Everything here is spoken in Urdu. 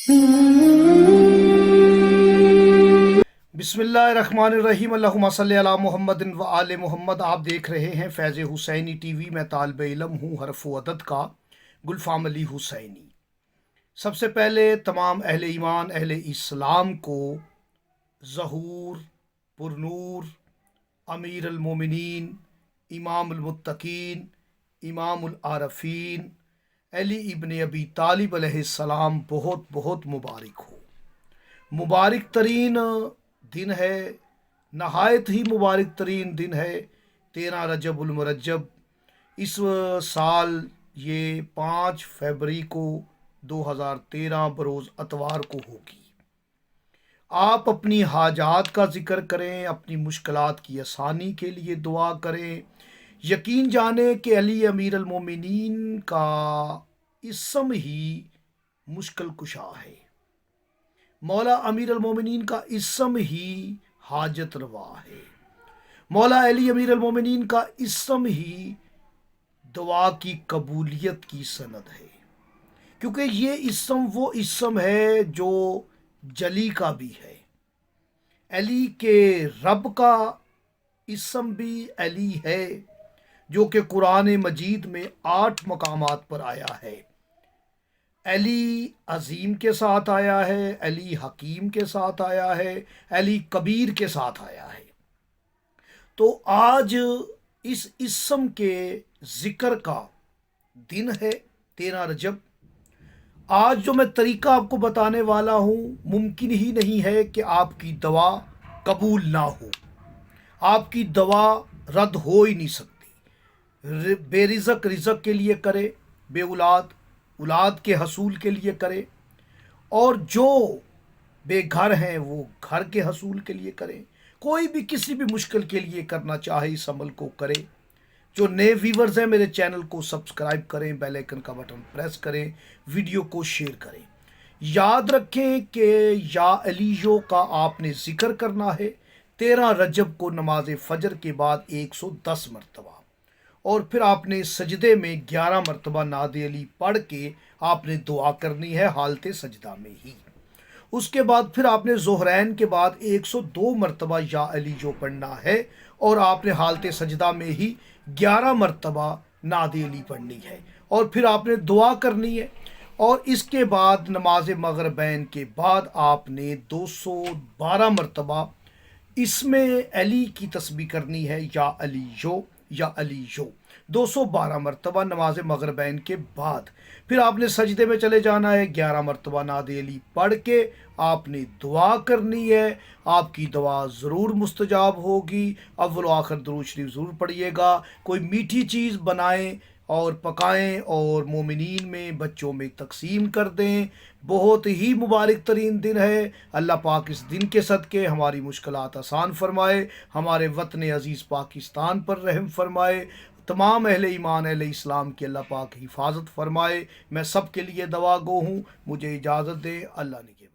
بسم اللہ الرحمن الرحیم، اللہم صلی علی محمد و آل محمد۔ آپ دیکھ رہے ہیں فیض حسینی ٹی وی۔ میں طالب علم ہوں حرف و عدد کا گلفام علی حسینی۔ سب سے پہلے تمام اہل ایمان، اہل اسلام کو ظہور، پرنور، امیر المومنین، امام المتقین، امام العارفین علی ابن ابی طالب علیہ السلام بہت بہت مبارک ہو۔ مبارک ترین دن ہے، نہایت ہی مبارک ترین دن ہے 13 رجب المرجب۔ اس سال یہ 5 فروری کو 2013 بروز اتوار کو ہوگی۔ آپ اپنی حاجات کا ذکر کریں، اپنی مشکلات کی آسانی کے لیے دعا کریں۔ یقین جانیں کہ علی امیر المومنین کا اسم ہی مشکل کشا ہے۔ مولا امیر المومنین کا اسم ہی حاجت روا ہے۔ مولا علی امیر المومنین کا اسم ہی دعا کی قبولیت کی سند ہے، کیونکہ یہ اسم وہ اسم ہے جو جلی کا بھی ہے۔ علی کے رب کا اسم بھی علی ہے، جو کہ قرآن مجید میں 8 مقامات پر آیا ہے۔ علی عظیم کے ساتھ آیا ہے، علی حکیم کے ساتھ آیا ہے، علی کبیر کے ساتھ آیا ہے۔ تو آج اس اسم کے ذکر کا دن ہے 13 رجب۔ آج جو میں طریقہ آپ کو بتانے والا ہوں، ممکن ہی نہیں ہے کہ آپ کی دعا قبول نہ ہو، آپ کی دعا رد ہو ہی نہیں سکتی۔ بے رزق رزق کے لیے کرے، بے اولاد اولاد کے حصول کے لیے کرے، اور جو بے گھر ہیں وہ گھر کے حصول کے لیے کریں۔ کوئی بھی کسی بھی مشکل کے لیے کرنا چاہے اس عمل کو کرے۔ جو نئے ویورز ہیں میرے چینل کو سبسکرائب کریں، بیل آئیکن کا بٹن پریس کریں، ویڈیو کو شیئر کریں۔ یاد رکھیں کہ یا علیو کا آپ نے ذکر کرنا ہے 13 رجب کو نماز فجر کے بعد 110 مرتبہ، اور پھر آپ نے سجدے میں 11 مرتبہ نعت علی پڑھ کے آپ نے دعا کرنی ہے حالت سجدہ میں ہی۔ اس کے بعد پھر آپ نے ظہرین کے بعد 102 مرتبہ یا علی جو پڑھنا ہے، اور آپ نے حالت سجدہ میں ہی 11 مرتبہ نعت علی پڑھنی ہے، اور پھر آپ نے دعا کرنی ہے۔ اور اس کے بعد نماز مغربین کے بعد آپ نے 212 مرتبہ اس میں علی کی تسبیح کرنی ہے، یا علی جو، یا علی جو، 212 مرتبہ نماز مغربین کے بعد۔ پھر آپ نے سجدے میں چلے جانا ہے، 11 مرتبہ نعت علی پڑھ کے آپ نے دعا کرنی ہے۔ آپ کی دعا ضرور مستجاب ہوگی۔ اول و آخر درود شریف ضرور پڑھیے گا۔ کوئی میٹھی چیز بنائیں اور پکائیں اور مومنین میں، بچوں میں تقسیم کر دیں۔ بہت ہی مبارک ترین دن ہے۔ اللہ پاک اس دن کے صدقے ہماری مشکلات آسان فرمائے، ہمارے وطن عزیز پاکستان پر رحم فرمائے، تمام اہل ایمان اہل اسلام کی اللہ پاک حفاظت فرمائے۔ میں سب کے لیے دعا گو ہوں۔ مجھے اجازت دے، اللہ نگہبان۔